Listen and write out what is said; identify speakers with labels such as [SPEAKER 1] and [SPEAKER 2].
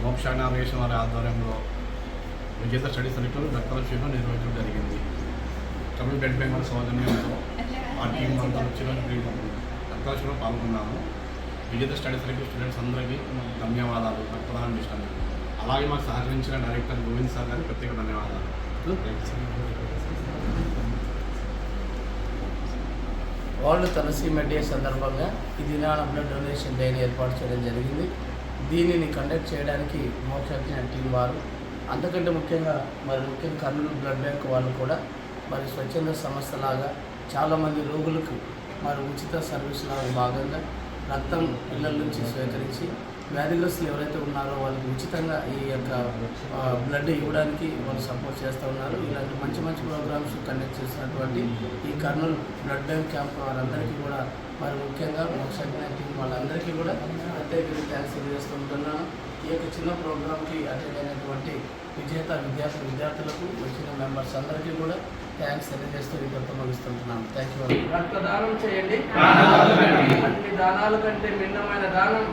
[SPEAKER 1] మోక్ష నాగేశ్వర వారి ఆధ్వర్యంలో విజేత స్టడీ సర్కిల్ రక్తదాన శిబిరం నిర్వహించడం జరిగింది. తమిళ బ్లడ్ బ్యాంక్ సౌజన్యంతో ఆ టీం అంతా వచ్చిన రక్తదాన శిబిరంలో పాల్గొన్నాము. విజేత స్టడీ సర్కిల్ స్టూడెంట్స్ అందరికీ ధన్యవాదాలు రక్తదానం చేసినందుకు. అలాగే మాకు సహకరించిన డైరెక్టర్ గోవింద్ సార్ గారికి ప్రత్యేక ధన్యవాదాలు.
[SPEAKER 2] వరల్డ్ తలసీమియా డే సందర్భంగా ఈ దినాన బ్లడ్ డొనేషన్ డేని ఏర్పాటు చేయడం జరిగింది. దీనిని కండక్ట్ చేయడానికి మోక్షజ్ఞ టీం వారు, అంతకంటే ముఖ్యంగా కర్నూలు బ్లడ్ బ్యాంక్ వాళ్ళు కూడా స్వచ్ఛంద సంస్థలాగా చాలామంది రోగులకు ఉచిత సర్వీసులాగా భాగంగా రక్తం పిల్లల నుంచి స్వీకరించి వ్యాధిగ్రస్తులు ఎవరైతే ఉన్నారో వాళ్ళకి ఉచితంగా ఈ యొక్క బ్లడ్ ఇవ్వడానికి వాళ్ళు సపోర్ట్ చేస్తూ ఉన్నారు. ఇలాంటి మంచి మంచి ప్రోగ్రామ్స్ కండక్ట్ చేసినటువంటి ఈ కర్నూలు బ్లడ్ బ్యాంక్ క్యాంప్ వారందరికీ కూడా ముఖ్యంగా మోక్షజ్ఞ టీం వాళ్ళందరికీ కూడా ప్రత్యేకంగా థ్యాంక్స్ తెలియజేస్తుంటున్నాను. ఈ యొక్క చిన్న ప్రోగ్రామ్కి అటెండ్ అయినటువంటి విజేత విద్యార్థులకు వచ్చిన మెంబర్స్ అందరికీ కూడా థ్యాంక్స్ తెలియజేస్తూ ఇంకొంత ముగిస్తుంటున్నాను. Thank you. రక్తదానం చేయండి. అన్ని దానాల కంటే భిన్నమైన దానం